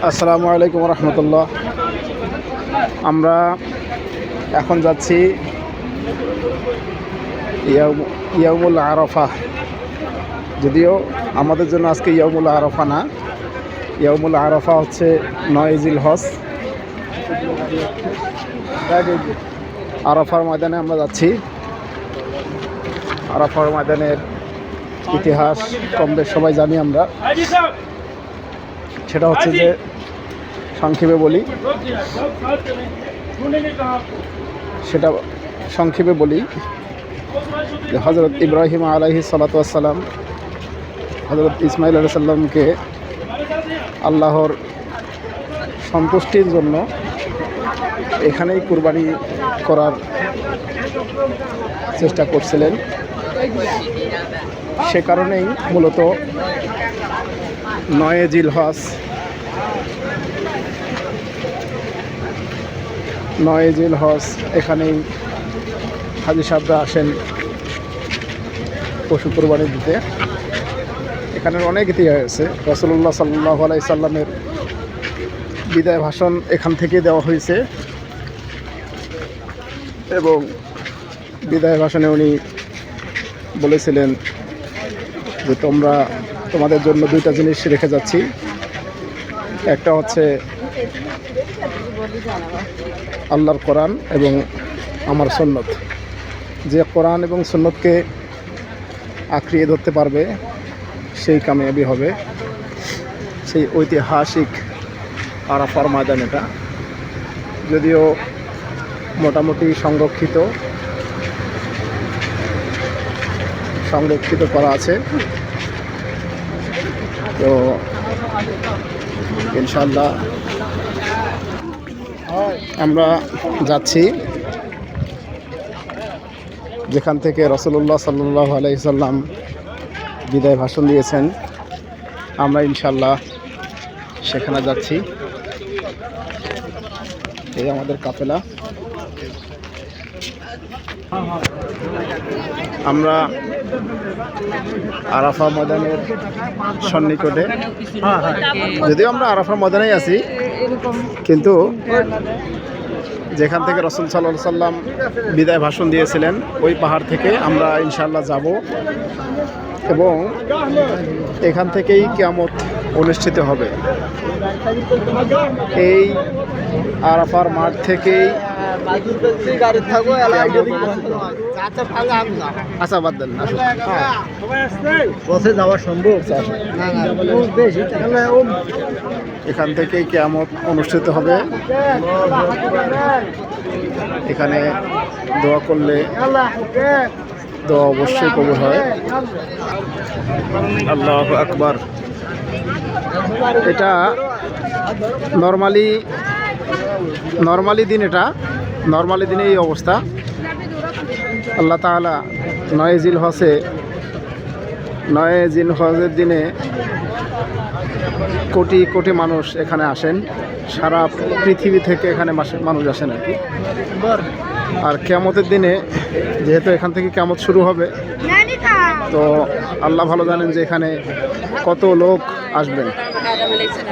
আসসালামু আলাইকুম রহমতুল্লাহ। আমরা এখন যাচ্ছি ইয়াউমুল আরাফা। যদিও আমাদের জন্য আজকে ইয়াউমুল আরাফা না, ইয়াউমুল আরাফা হচ্ছে 9 জিলহজ। আরাফার ময়দানে আমরা যাচ্ছি। আরাফার ময়দানের ইতিহাস কম বেশ সবাই জানি আমরা। সেটা হচ্ছে যে সংক্ষেপে বলি যে হজরত ইব্রাহিম আলাইহিস সালাতু ওয়াস সালাম হজরত ইসমাইল আলাইহিস সালামকে আল্লাহর সন্তুষ্টির জন্য এখানেই কুরবানি করার চেষ্টা করছিলেন। সে কারণেই মূলত 9 জিলহজ এখানেই হাজী সাহেবরা আসেন পশু কোরবানি দিতে। এখানের অনেক ইতিহাস আছে। রাসূলুল্লাহ সাল্লাল্লাহু আলাইহি সাল্লামের বিদায় ভাষণ এখান থেকে দেওয়া হয়েছে এবং বিদায় ভাষণে উনি বলেছিলেন যে তোমাদের জন্য 2টা জিনিস রেখে যাচ্ছি। একটা হচ্ছে আল্লাহর কোরআন এবং আমার সুন্নত। যে কোরআন এবং সুন্নতকে আঁকড়িয়ে ধরতে পারবে সেই কামিয়াবি হবে। সেই ঐতিহাসিক আরাফার ময়দান এটা, যদিও মোটামুটি সংরক্ষিত করা আছে। তো ইনশাআল্লাহ আমরা যাচ্ছি যেখান থেকে রাসূলুল্লাহ সাল্লাল্লাহু আলাইহি সাল্লাম বিদায় ভাষণ দিয়েছেন। আমরা ইনশাআল্লাহ সেখানে যাচ্ছি। এই আমাদের কাফেলা। আমরা আরাফা ময়দানের সন্নিকটে, যদিও আমরা আরাফা ময়দানেই আছি, কিন্তু যেখান থেকে রাসূল সাল্লাল্লাহু আলাইহি সাল্লাম বিদায় ভাষণ দিয়েছিলেন ওই পাহাড় থেকে আমরা ইনশাআল্লাহ যাব এবং এখান থেকেই কিয়ামত অনুষ্ঠিত হবে। এই আরাফার মাঠ থেকেই আচ্ছা বাদ দেন, যাওয়া সম্ভব। এখান থেকেই কিয়ামত অনুষ্ঠিত হবে। এখানে দোয়া করলে দোয়া অবশ্যই কবুল হয়। আল্লাহু আকবার। এটা নরমালি দিনে এই অবস্থা। আল্লাহ তাআলা 9 জিলহজের দিনে কোটি কোটি মানুষ এখানে আসেন। সারা পৃথিবী থেকে এখানে মানুষ আসেন আর কি। আর কিয়ামতের দিনে যেহেতু এখান থেকে কিয়ামত শুরু হবে, তো আল্লাহ ভালো জানেন যে এখানে কত লোক আসবেন।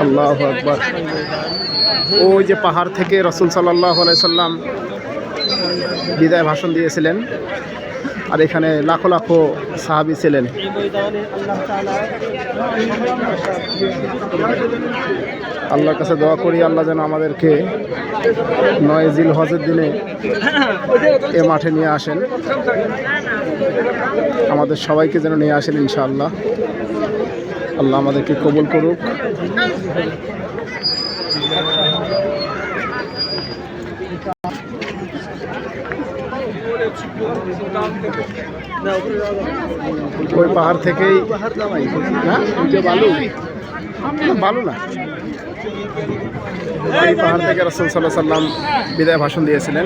আল্লাহু আকবার। ওই যে পাহাড় থেকে রাসূল সাল্লাল্লাহু আলাইহি সাল্লাম বিদায় ভাষণ দিয়েছিলেন, আর এখানে লাখো লাখো সাহাবী ছিলেন। আল্লাহর কাছে দোয়া করি আল্লাহ যেন আমাদেরকে 9 জিলহজের দিনে এ মাঠে নিয়ে আসেন, আমাদের সবাইকে যেন নিয়ে আসেন ইনশাআল্লাহ। আল্লাহ আমাদেরকে কবুল করুক। ওই পাহাড় থেকেই ভালো না, এই পাহাড় থেকে রাসূল সাল্লাল্লাহু আলাইহি সাল্লাম বিদায় ভাষণ দিয়েছিলেন।